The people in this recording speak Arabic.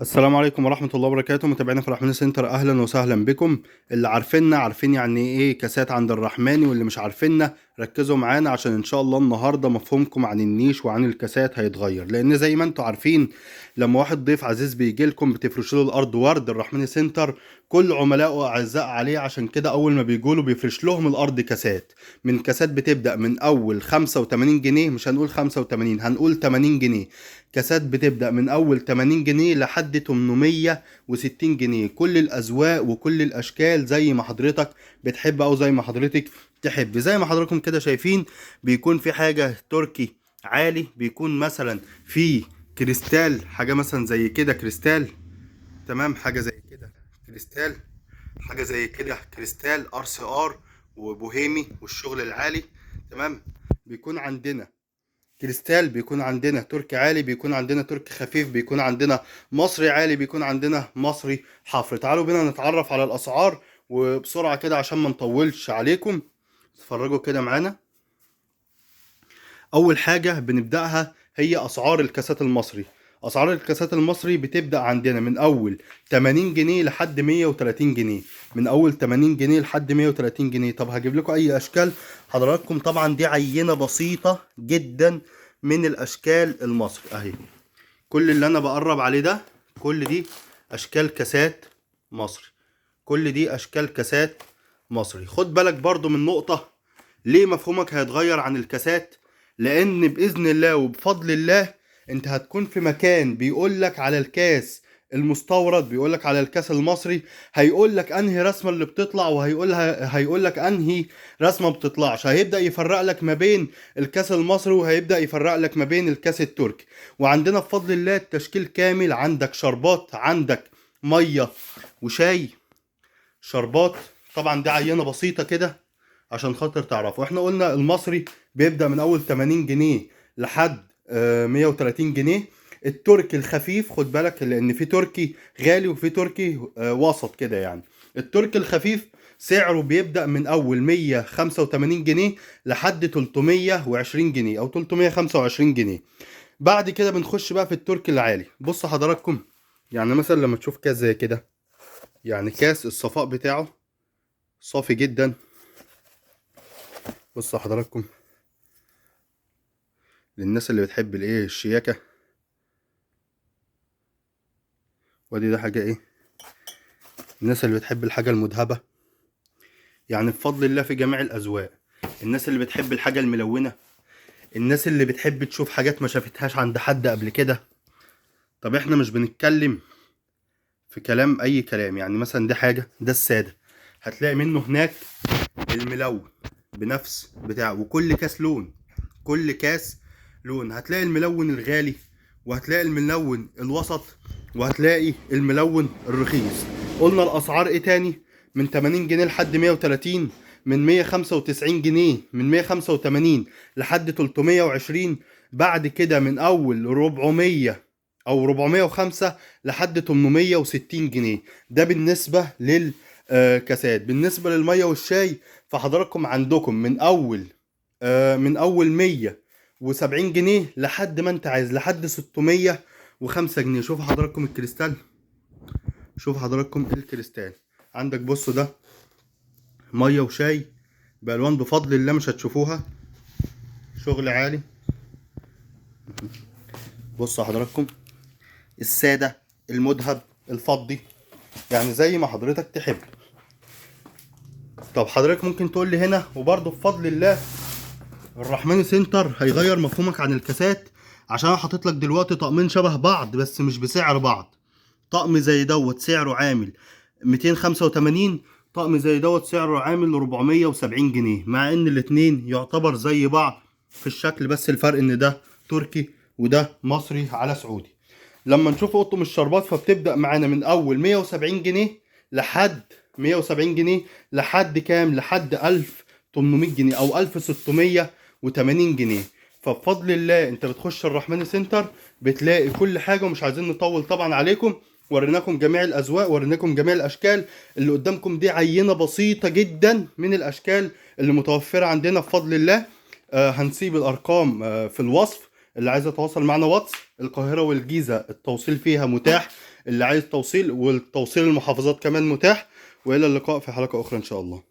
السلام عليكم ورحمة الله وبركاته، متابعينا في الرحمن سنتر. أهلا وسهلا بكم. اللي عارفيننا عارفين يعني إيه كاسات عند الرحماني، واللي مش عارفيننا ركزوا معانا عشان إن شاء الله النهاردة مفهومكم عن النيش وعن الكاسات هيتغير. لأن زي ما انتوا عارفين لما واحد ضيف عزيز بيجي لكم بتفرشوا له الأرض ورد. الرحماني سنتر كل عملائه أعزاء عليه، عشان كده أول ما بيجوا له بيفرش لهم الأرض كاسات. من كاسات بتبدأ من أول 85 جنيه، مش هنقول 85 هنقول 80 جنيه. كاسات بتبدأ من أول 80 جنيه لحد 860 جنيه. كل الأذواق وكل الأشكال زي ما حضرتك بتحب أو زي ما حضرتك تحب. زي ما حضراتكم كده شايفين بيكون في حاجة تركي عالي، بيكون مثلا في كريستال، حاجة مثلا زي كده كريستال. تمام، حاجة زي كده كريستال، حاجة زي كده كريستال ار سي ار وبوهيمي والشغل العالي. تمام. بيكون عندنا كريستال، بيكون عندنا تركي عالي، بيكون عندنا تركي خفيف، بيكون عندنا مصري عالي، بيكون عندنا مصري حفر. تعالوا بينا نتعرف على الأسعار وبسرعة كده عشان ما نطولش عليكم. اتفرجوا كده معانا. أول حاجة بنبدأها هي أسعار الكاسات المصري. أسعار الكاسات المصري بتبدأ عندنا من أول 80 جنيه لحد 130 جنيه. من أول 80 جنيه لحد 130 جنيه. طب هجيب لكم أي أشكال حضراتكم. طبعا دي عينة بسيطة جدا من الأشكال المصري أهي. كل اللي أنا بقرب عليه ده كل دي أشكال كاسات مصري. كل دي أشكال كاسات مصري. خد بالك برضو من نقطة. ليه مفهومك هيتغير عن الكاسات؟ لان باذن الله وبفضل الله انت هتكون في مكان بيقولك على الكاس المستورد، بيقولك على الكاس المصري، هيقولك انهي رسمه اللي بتطلع هيقولك انهي رسمه بتطلعش. هيبدا يفرق لك ما بين الكاس المصري وهيبدا يفرق لك ما بين الكاس التركي. وعندنا بفضل الله التشكيل كامل. عندك شربات، عندك ميه وشاي. شربات طبعا دي عينه بسيطه كده عشان خاطر تعرفوا. احنا قلنا المصري بيبدأ من اول 80 جنيه لحد 130 جنيه. التركي الخفيف خد بالك لان في تركي غالي وفي تركي وسط كده يعني. التركي الخفيف سعره بيبدأ من اول 185 جنيه لحد 320 جنيه او 325 جنيه. بعد كده بنخش بقى في التركي العالي. بص حضراتكم، يعني مثلا لما تشوف كاس زي كده، يعني كاس الصفاء بتاعه صافي جدا. بص حضراتكم، للناس اللي بتحب الايه الشياكة. ودي ده حاجة ايه، الناس اللي بتحب الحاجة المذهبة. يعني بفضل الله في جميع الأذواق. الناس اللي بتحب الحاجة الملونة، الناس اللي بتحب تشوف حاجات ما شافتهاش عند حد قبل كده. طب احنا مش بنتكلم في كلام أي كلام. يعني مثلا دي حاجة، ده السادة هتلاقي منه هناك الملون بنفس بتاعه. وكل كاس لون، كل كاس لون. هتلاقي الملون الغالي وهتلاقي الملون الوسط وهتلاقي الملون الرخيص. قلنا الاسعار ايه تاني؟ من 80 جنيه لحد 130، من 195 جنيه، من 185 لحد 320. بعد كده من اول 400 او 405 لحد 860 جنيه. ده بالنسبة للكاسات. بالنسبة للمية والشاي فحضراتكم عندكم من اول 170 جنيه لحد ما انت عايز لحد 605 جنيه. شوف حضراتكم الكريستال، شوف حضراتكم الكريستال. عندك بصوا ده ميه وشاي بالوان بفضل الله مش هتشوفوها، شغل عالي. بصوا حضراتكم الساده، المذهب، الفضي، يعني زي ما حضرتك تحب. طب حضرتك ممكن تقول لي هنا، وبرضه بفضل الله الرحمن سنتر هيغير مفهومك عن الكاسات. عشان انا حاطط لك دلوقتي طقمين شبه بعض بس مش بسعر بعض. طقم زي دوت سعره عامل 285، طقم زي دوت سعره عامل 470 جنيه، مع ان الاتنين يعتبر زي بعض في الشكل، بس الفرق ان ده تركي وده مصري على سعودي. لما نشوف اطقم الشربات فبتبدأ معانا من اول 170 جنيه لحد 170 جنيه لحد كام؟ لحد 1800 جنيه او 1680 جنيه. فبفضل الله انت بتخش الرحمن سنتر بتلاقي كل حاجة. ومش عايزين نطول طبعا عليكم، وريناكم جميع الاذواق، وريناكم جميع الاشكال. اللي قدامكم دي عينة بسيطة جدا من الاشكال اللي متوفرة عندنا بفضل الله. هنسيب الارقام في الوصف. اللي عايز يتواصل معنا واتس، القاهرة والجيزة التوصيل فيها متاح. اللي عايز توصيل، والتوصيل المحافظات كمان متاح. والى اللقاء في حلقة اخرى ان شاء الله.